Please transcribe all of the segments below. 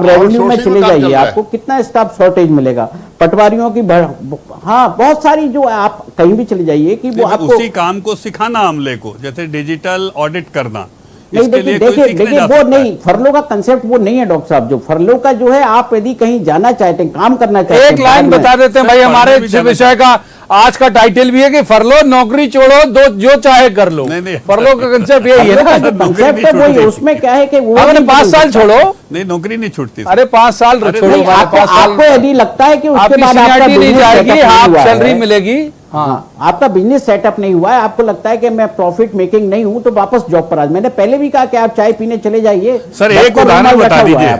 Revenue में चले जाइए, आपको कितना स्टाफ शॉर्टेज मिलेगा, पटवारियों की हाँ बहुत सारी जो आप कहीं भी चले जाइए कि वो आपको उसी काम को सिखाना अमले को, जैसे डिजिटल ऑडिट करना। नहीं देखिए वो नहीं, फरलो का कंसेप्ट वो नहीं है डॉक्टर साहब। जो फरलो का जो है, आप यदि कहीं जाना चाहते हैं, काम करना चाहते हैं, एक लाइन बता देते हैं भाई, हमारे विषय का आज का टाइटल भी है कि फरलो नौकरी छोड़ो, दो जो चाहे कर लो। फरलो का कंसेप्ट यही है ना, कंसेप्ट है वही। उसमें क्या है कि वो 5 साल छोड़ो, नहीं नौकरी नहीं छूटती। अरे 5 साल छोड़ो, 5 साल आपको यदि लगता है कि उसके बाद आपकी नहीं जाएगी, हाफ सैलरी मिलेगी, हाँ आपका बिजनेस सेटअप नहीं हुआ है, आपको लगता है कि मैं प्रॉफिट मेकिंग नहीं हूं, तो वापस जॉब पर आज। मैंने पहले भी कहा कि आप चाय पीने चले जाइए। सर एक उदाहरण बता दीजिए,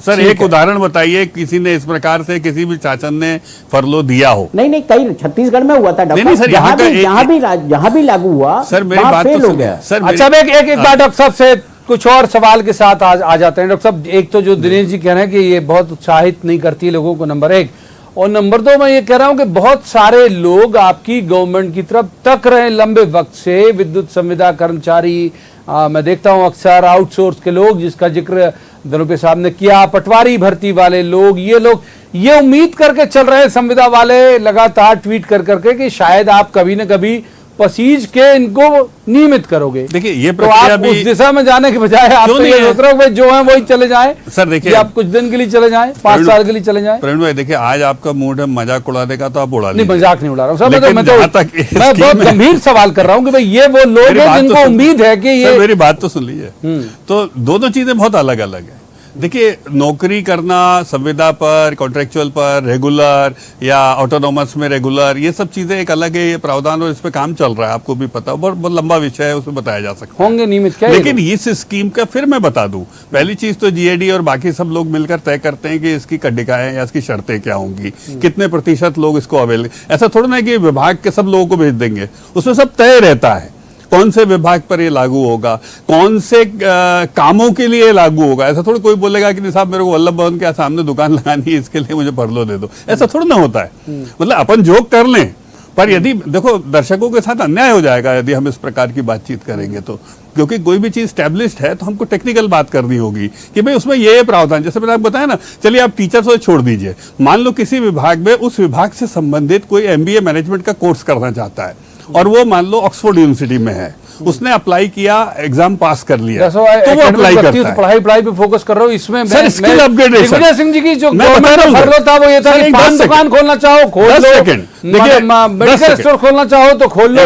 सर एक उदाहरण बताइए, किसी ने इस प्रकार से किसी भी शासन ने फरलो दिया हो? नहीं कई छत्तीसगढ़ में हुआ था डॉक्टर, जहां भी लागू हुआ सर, मेरी बात फेल हो गया। अच्छा एक बात डॉक्टर साहब से कुछ और सवाल के साथ आ जाते हैं डॉक्टर साहब। एक तो जो दिनेश जी कह रहे हैं कि ये बहुत उत्साहित नहीं करती लोगों को, नंबर 1, और नंबर 2 मैं ये कह रहा हूं कि बहुत सारे लोग आपकी गवर्नमेंट की तरफ तक रहे हैं लंबे वक्त से, विद्युत संविदा कर्मचारी, मैं देखता हूं अक्सर आउटसोर्स के लोग जिसका जिक्र दनोपे साहब ने किया, पटवारी भर्ती वाले लोग, ये लोग ये उम्मीद करके चल रहे हैं, संविदा वाले लगातार ट्वीट कर करके कि शायद आप कभी न कभी पसीज के इनको नियमित करोगे। देखिए ये तो आप उस दिशा में जाने के बजाय आप तो ये सोच रहे हो भाई जो है वही चले जाएं। सर देखिए, आप कुछ दिन के लिए चले जाएं, 5 साल के लिए चले जाएं। प्रवीण भाई देखिए, आज आपका मूड है मजाक उड़ाने का, तो आप उड़ा नहीं, मजाक नहीं उड़ा रहा हूँ सर, मैं मैं बहुत गंभीर सवाल कर रहा हूँ कि भाई ये वो लोग हैं जिनको उम्मीद है कि ये। मेरी बात तो सुन लीजिए, तो दोनों चीजें बहुत अलग अलग है। देखिए नौकरी करना संविदा पर, कॉन्ट्रेक्चुअल पर, रेगुलर या ऑटोनोमस में रेगुलर, ये सब चीजें एक अलग है, ये प्रावधान और इस पे काम चल रहा है, आपको भी पता है, बहुत लंबा विषय है, उसमें बताया जा सकता होंगे नियमित क्या। लेकिन इस स्कीम का फिर मैं बता दूं, पहली चीज तो जीएडी और बाकी सब लोग मिलकर तय करते हैं कि इसकी कंडिकाएं या इसकी शर्तें क्या होंगी, कितने प्रतिशत लोग इसको अवेल। ऐसा थोड़ा ना कि विभाग के सब लोगों को भेज देंगे, उसमें सब तय रहता है कौन से विभाग पर ये लागू होगा, कौन से कामों के लिए लागू होगा। ऐसा थोड़ा कोई बोलेगा कि नहीं साहब मेरे को वल्लभ भवन के सामने दुकान लगानी है, इसके लिए मुझे फरलो दे दो, ऐसा थोड़ा ना होता है। मतलब अपन जोक कर लें, पर यदि देखो दर्शकों के साथ अन्याय हो जाएगा यदि हम इस प्रकार की बातचीत करेंगे तो, क्योंकि कोई भी चीज स्टैब्लिश्ड है तो हमको टेक्निकल बात करनी होगी कि भाई उसमें ये प्रावधान, जैसे मैंने आपको बताया ना, चलिए आप टीचर से छोड़ दीजिए, मान लो किसी विभाग में उस विभाग से संबंधित कोई एमबीए मैनेजमेंट का कोर्स करना चाहता है और वो मान लो ऑक्सफोर्ड यूनिवर्सिटी में है, उसने अप्लाई किया, एग्जाम पास कर लिया, तो वो अप्लाई करता है। पढ़ाई पे फोकस कर रहा हूँ इसमें। Sir skill upgradation, Digvijay Singh ji की जो फरलो था वो ये था कि पान दुकान खोलना चाहो खोल लो, देखिए मेडिकल स्टोर खोलना चाहो तो खोल लो,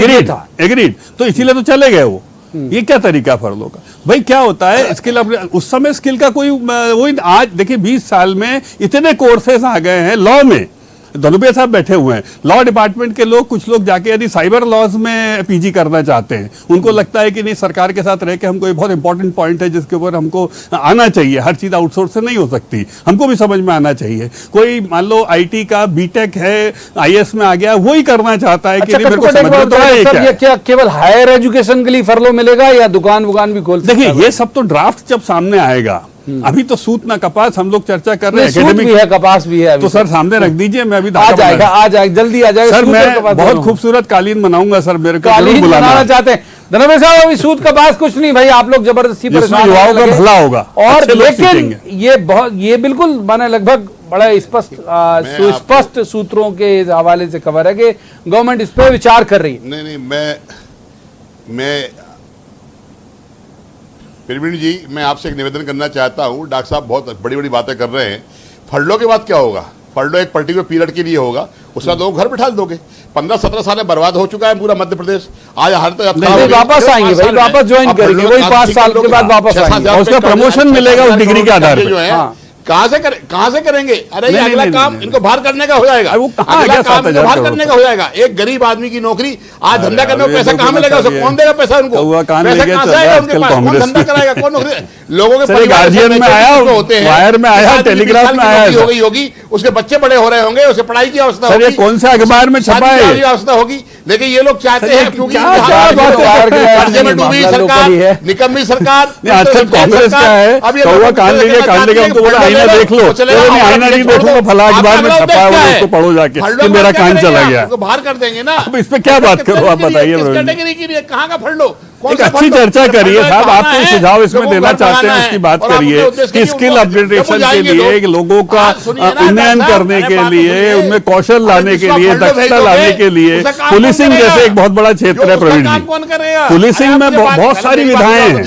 एग्रीड, तो इसीलिए तो चले गए वो। ये क्या तरीका फरलो का? भाई क्या होता है स्किल अपग्रेड, उस समय स्किल का कोई वही, आज देखिए 20 साल में इतने कोर्सेज आ गए हैं लॉ में। धनुपे साहब बैठे हुए हैं, लॉ डिपार्टमेंट के लोग, कुछ लोग जाके यदि साइबर लॉज में पीजी करना चाहते हैं, उनको लगता है कि नहीं सरकार के साथ रह के हमको ये बहुत इंपॉर्टेंट पॉइंट है जिसके ऊपर हमको आना चाहिए, हर चीज आउटसोर्स से नहीं हो सकती, हमको भी समझ में आना चाहिए। कोई मान लो आईटी का बीटेक है, आईएएस में आ गया, वही करना चाहता है कि मेरे को समझ में तो आए क्या केवल हायर एजुकेशन के लिए फरलो मिलेगा या दुकान वुकान भी खोल? देखिए ये सब तो ड्राफ्ट जब सामने आएगा, अभी तो सूत ना कपास हम लोग चर्चा कर रहे हैं, एकेडमिक भी है, कपास भी है, तो सर सामने रख दीजिए, मैं अभी आ जाएगा जल्दी आ जाएगा सर। मैं बहुत खूबसूरत कालीन बनाऊंगा सर, मेरे को कालीन बनाना चाहते हैं धनवे साहब। अभी सूत कपास कुछ नहीं भाई, आप लोग जबरदस्ती परेशान, युवाओं का भला होगा। और लेकिन ये बिल्कुल माने लगभग बड़ा स्पष्ट सुस्पष्ट सूत्रों के हवाले से खबर है कि गवर्नमेंट इस पे विचार कर रही है। नहीं मैं प्रवीण जी, मैं आपसे एक निवेदन करना चाहता हूं। डॉक्टर साहब बहुत बड़ी बड़ी बातें कर रहे हैं, फरलो के बाद क्या होगा? फरलो एक पर्टिकुलर पीरियड के लिए होगा, उसके बाद लोग घर बैठा दोगे। 15-17 साल में बर्बाद हो चुका है पूरा मध्य प्रदेश। आज हर तो वापस आएंगे भाई, वापस ज्वाइन करेंगे, वही 5 साल के बाद वापस आएंगे, उसका प्रमोशन मिलेगा उस डिग्री के आधार पर। जो है कहां से करेंगे? अरे ये अगला काम इनको बाहर करने का हो जाएगा, अगला काम इनको बाहर करने का हो जाएगा। एक गरीब आदमी की नौकरी, आज धंधा करने को पैसा कहां मिलेगा? उसे कौन देगा पैसा? उनको पैसा कहां से आएगा उनके पास? कौन धंधा कराएगा? कौन नौकरी? लोगों के परिवार में आया, होते हैं, वायर में आया, टेलीग्राफ में आया, होगी, उसके बच्चे बड़े हो रहे होंगे, उसे पढ़ाई की अवस्था होगी, कौन से अखबार में छपा है अवस्था होगी। लेकिन ये लोग चाहते हैं क्योंकि कर्जे में डूबी सरकार, निकम्मी सरकार, आजकल कांग्रेस का है, कौवा कान लीजिए, कान लीजिए, हमको बोला आईना देख लो, आईना नहीं देखूंगा, फला अखबार में छपा है, उसको पढ़ो जाके कि मेरा कान चला गया, बाहर कर देंगे ना। अब इस पे क्या बात करो आप बताइए। कैटेगरी की कहाँ का फरलो? एक अच्छी चर्चा करिए साहब, आप कोई सुझाव इसमें देना चाहते हैं उसकी बात करिए कि स्किल अपग्रेडेशन के लिए, लोगों का उन्नयन करने के लिए, उनमें कौशल लाने के लिए, दक्षता लाने के लिए, पुलिसिंग जैसे एक बहुत बड़ा क्षेत्र है प्रवीण जी, पुलिसिंग में बहुत सारी विधाएं हैं,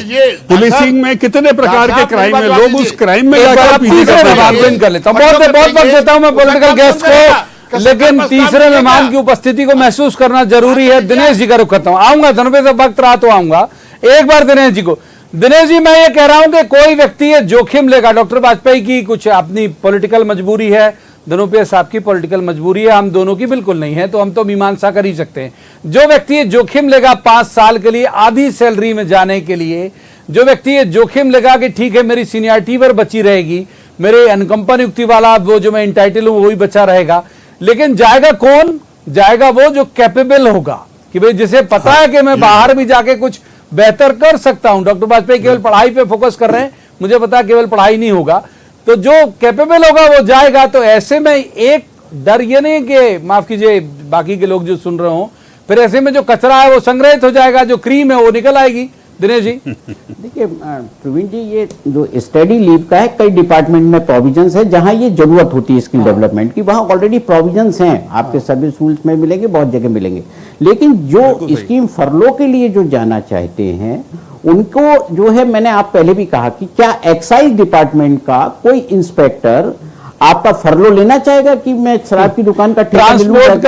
पुलिसिंग में कितने प्रकार के क्राइम है, लोग उस क्राइम में जाकर पीछे कर लेता हूँ, बहुत वक्त देता हूँ मैं पॉलिटिकल गेस्ट को, लेकिन तीसरे मेहमान की उपस्थिति को महसूस करना जरूरी है। दिनेश जी का रुख करता हूं, आऊंगा धनुपे से वक्त रहा तो आऊंगा एक बार दिनेश जी को। दिनेश जी, मैं ये कह रहा हूं कि कोई व्यक्ति ये जोखिम लेगा, डॉक्टर वाजपेयी की कुछ अपनी पॉलिटिकल मजबूरी है, धनुपे साहब की पॉलिटिकल मजबूरी है, हम दोनों की बिल्कुल नहीं है, तो हम तो मीमांसा कर ही सकते हैं। जो व्यक्ति ये जोखिम लेगा 5 साल के लिए आधी सैलरी में जाने के लिए, जो व्यक्ति ये जोखिम लेगा कि ठीक है मेरी सीनियरिटी पर बची रहेगी, मेरे अनुकंपा नियुक्ति वाला वो जो मैं इंटाइटल हूं वही बचा रहेगा, लेकिन जाएगा कौन? जाएगा वो जो कैपेबल होगा, कि भाई जिसे पता है कि मैं बाहर भी जाके कुछ बेहतर कर सकता हूं। डॉक्टर वाजपेयी केवल पढ़ाई पे फोकस कर रहे हैं, मुझे पता है केवल पढ़ाई नहीं होगा, तो जो कैपेबल होगा वो जाएगा। तो ऐसे में एक डर ये नहीं कि, माफ कीजिए बाकी के लोग जो सुन रहे हो, फिर ऐसे में जो कचरा है वो संग्रहित हो जाएगा, जो क्रीम है वो निकल आएगी। दिनेश जी देखिए प्रवीण जी, ये जो स्टडी लीव का है, कई डिपार्टमेंट में प्रोविजंस है जहां ये जरूरत होती है स्किल डेवलपमेंट की, वहां ऑलरेडी प्रोविजंस हैं, आपके सभी स्कूल्स में मिलेंगे, बहुत जगह मिलेंगे। लेकिन जो स्कीम फरलो के लिए जो जाना चाहते हैं उनको जो है, मैंने आप पहले भी कहा कि क्या एक्साइज डिपार्टमेंट का कोई इंस्पेक्टर आपका फरलो लेना चाहेगा कि मैं शराब की दुकान का ट्रांसपोर्ट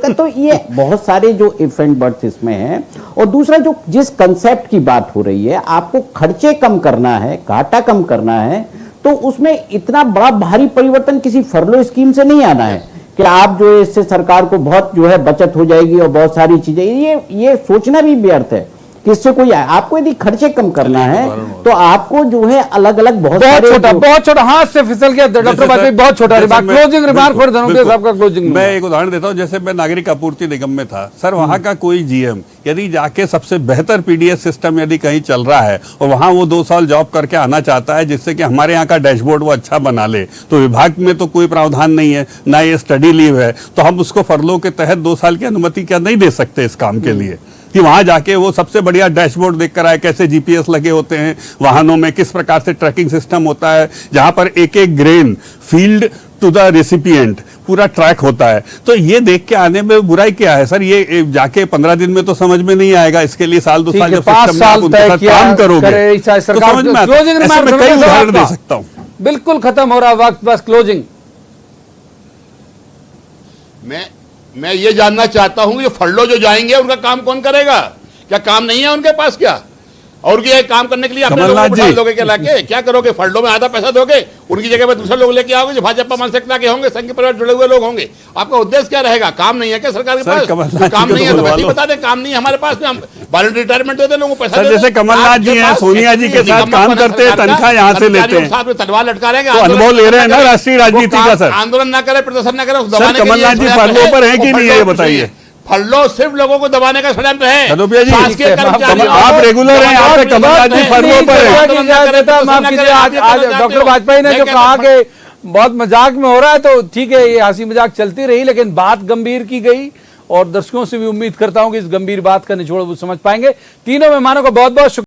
का, तो ये बहुत सारे जो इफ एंड बट्स इसमें हैं। और दूसरा, जो जिस कंसेप्ट की बात हो रही है, आपको खर्चे कम करना है, घाटा कम करना है, तो उसमें इतना बड़ा भारी परिवर्तन किसी फरलो स्कीम से नहीं आना है कि आप जो है इससे सरकार को बहुत जो है बचत हो जाएगी और बहुत सारी चीजें, ये सोचना भी व्यर्थ है कि इससे कोई आए। आपको यदि खर्चे कम करना है तो आपको जो है अलग अलग बहुत छोटा हाथ से फिसल गया डॉक्टर वाजपेयी, बहुत छोटा क्लोजिंग रिमार्क फॉर धनुपे साहब का क्लोजिंग। मैं एक उदाहरण देता हूं, जैसे मैं नागरिक आपूर्ति निगम में था सर, वहां का कोई जीएम यदि जाके सबसे बेहतर पीडीएस सिस्टम यदि कहीं चल रहा है और वहां वो 2 साल जॉब करके आना चाहता है जिससे कि हमारे यहाँ का डैशबोर्ड वो अच्छा बना ले, तो विभाग में तो कोई प्रावधान नहीं है, ना ये स्टडी लीव है, तो हम उसको फरलो के तहत 2 साल की अनुमति क्या नहीं दे सकते इस काम के लिए कि वहां जाके वो सबसे बढ़िया डैशबोर्ड देख कर आए, कैसे जीपीएस लगे होते हैं वाहनों में, किस प्रकार से ट्रैकिंग सिस्टम होता है, जहां पर एक एक grain field to the recipient पूरा ट्रैक होता है। तो ये देख के आने में बुराई क्या है सर? ये जाके 15 दिन में तो समझ में नहीं आएगा, इसके लिए साल 2 साल जब 5 साल काम करोगे तो समझ में आता है। ऐसे मैं कई उदाहरण दे सकता हूँ। बिल्कुल खत्म हो रहा वक्त, बस क्लोजिंग। मैं ये जानना चाहता हूं कि फरलो जो जाएंगे उनका काम कौन करेगा? क्या काम नहीं है उनके पास क्या? और ये काम करने के लिए अपने लोगों को डाल दोगे क्या लाके? क्या करोगे? फरलो में आधा पैसा दोगे, उनकी जगह पे दूसरे लोग लेके आओगे जो भाजपा मानसिकता के होंगे, संघ परिवार जुड़े हुए लोग होंगे। आपका उद्देश्य क्या रहेगा? काम नहीं है क्या सरकार के पास? काम नहीं है तो वैसे ही बता दें काम नहीं है हमारे पास, हम वॉलंटरी रिटायरमेंट देते लोगों को पैसा। जैसे कमलनाथ जी हैं, सोनिया जी के साथ काम करते हैं, तनख्वाह यहाँ से लेते हैं, साथ में तलवार लटका रहे हैं, अनुभव ले रहे हैं ना राष्ट्रीय राजनीति का। सर आंदोलन ना करे, प्रदर्शन ना करे, कमलनाथ जी फरलो पर है कि नहीं है ये बताइए। फरलो सिर्फ लोगों को दबाने का षड्यंत्र है। आप रेगुलर हैं यहाँ पे, कमलनाथ जी फरलो पर है। डॉक्टर वाजपेयी ने जो कहा कि बहुत मजाक में हो रहा है, तो ठीक है ये हंसी मजाक चलती रही, लेकिन बात गंभीर की गई और दर्शकों से भी उम्मीद करता हूं कि इस गंभीर बात का निचोड़ वो समझ पाएंगे। तीनों मेहमानों को बहुत बहुत शुक्रिया।